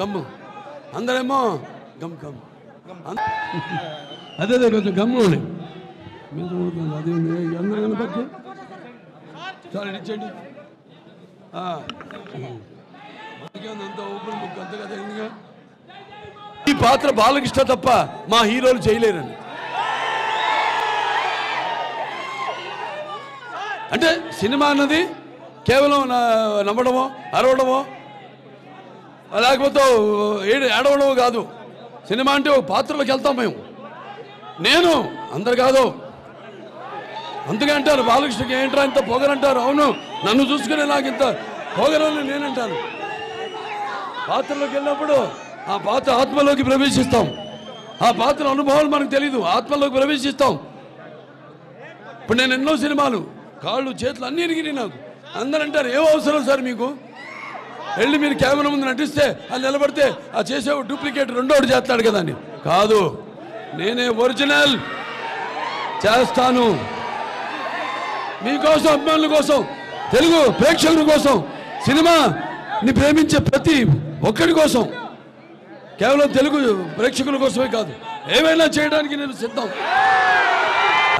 గమ్ము అందరేమో gum gum అదే కొంచెం గమ్ము మీద అదే అందరూ కనపడి చాలా ఇచ్చండి అంత ఓపెన్ బుక్ అంత కదా ఎందుగా ఈ పాత్ర బాలకృష్ణ తప్ప మా హీరోలు చేయలేరండి. అంటే సినిమా అన్నది కేవలం నవ్వడమో అరవడమో లేకపోతే ఏడవడమో కాదు. సినిమా అంటే ఒక పాత్రలోకి వెళ్తాం మేము. నేను అందరు కాదు. అందుకే అంటారు బాలకృష్ణకి ఏంట్రా ఇంత పొగరంటారు. అవును, నన్ను చూసుకునే నాకు ఇంత పొగరని నేనంటాను. పాత్రలోకి వెళ్ళినప్పుడు ఆ పాత్ర ఆత్మలోకి ప్రవేశిస్తాం. ఆ పాత్ర అనుభవాలు మనకు తెలీదు, ఆత్మలోకి ప్రవేశిస్తాం. ఇప్పుడు నేను ఎన్నో సినిమాలు కాళ్ళు చేతులు అన్నీ ఇరిగినాయి నాకు. అందరూ అంటారు ఏం అవసరం సార్ మీకు, వెళ్ళి మీరు కెమెరా ముందు నటిస్తే అది నిలబడితే ఆ చేసే డూప్లికేట్ రెండోటి చేస్తాడు కదా అని. కాదు, నేనే ఒరిజినల్ చేస్తాను. మీకోసం, అభిమానుల కోసం, తెలుగు ప్రేక్షకుల కోసం, సినిమాని ప్రేమించే ప్రతి ఒక్కడి కోసం, కేవలం తెలుగు ప్రేక్షకుల కోసమే కాదు, ఏమైనా చేయడానికి నేను సిద్ధం.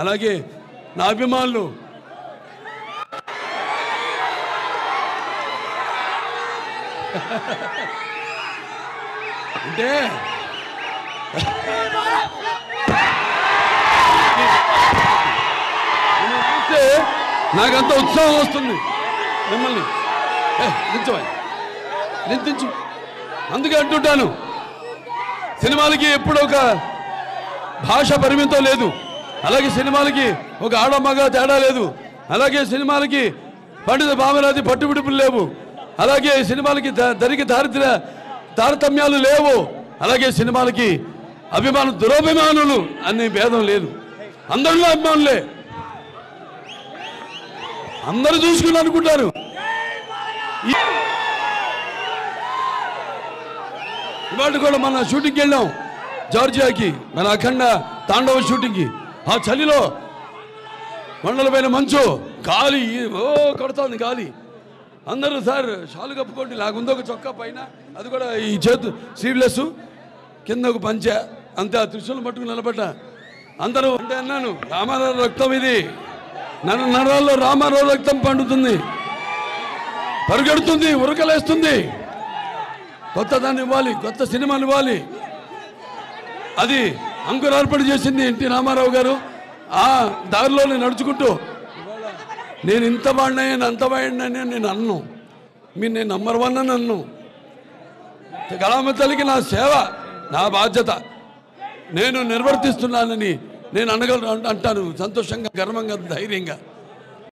అలాగే నా అభిమానులు అంటే చూస్తే నాకంత ఉత్సాహం వస్తుంది. మిమ్మల్ని నిందించు. అందుకే అంటుంటాను, సినిమాలకి ఎప్పుడు ఒక భాష పరిమితం లేదు. అలాగే సినిమాలకి ఒక ఆడమగ తేడా లేదు. అలాగే సినిమాలకి పండిత బామరాజు పట్టుబిడుపులు లేవు. అలాగే సినిమాలకి దరికి తారతమ్యాలు లేవు. అలాగే సినిమాలకి అభిమానులు దురభిమానులు అనే భేదం లేదు. అందరిలో అభిమానులే, అందరూ చూసుకుని అనుకుంటారు. ఇవాళ కూడా మన షూటింగ్కి వెళ్ళాం జార్జియాకి, మన అఖండ తాండవ షూటింగ్కి. ఆ చలిలో కొండల పైన మంచు, గాలి కొడుతోంది గాలి. అందరూ సార్ షాలు కప్పుకోండి, నాకుందో ఒక చొక్కా పైన, అది కూడా ఈ చేతు స్లీవ్లెస్, కింద ఒక పంచె, అంతే. ఆ త్రిశూలం పట్టుకుని నిలబడ్డా. అందరూ అంటే అన్నాను, రామారావు రక్తం ఇది, నరాల్లో రామారావు రక్తం పండుతుంది, పరుగెడుతుంది, ఉరకలేస్తుంది. కొత్త దాన్ని ఇవ్వాలి, కొత్త సినిమాని ఇవ్వాలి. అది అంకురార్పణ చేసింది ఎన్టీ రామారావు గారు. ఆ దారిలోనే నడుచుకుంటూ నేను ఇంత వాడినాయని అంత వాడినాయని నేను అన్ను, మీరు నేను నంబర్ 1 అని అన్ను. కళామ తల్లికి నా సేవ, నా బాధ్యత నేను నిర్వర్తిస్తున్నానని నేను అనగలను, అంటాను సంతోషంగా, గర్వంగా, ధైర్యంగా.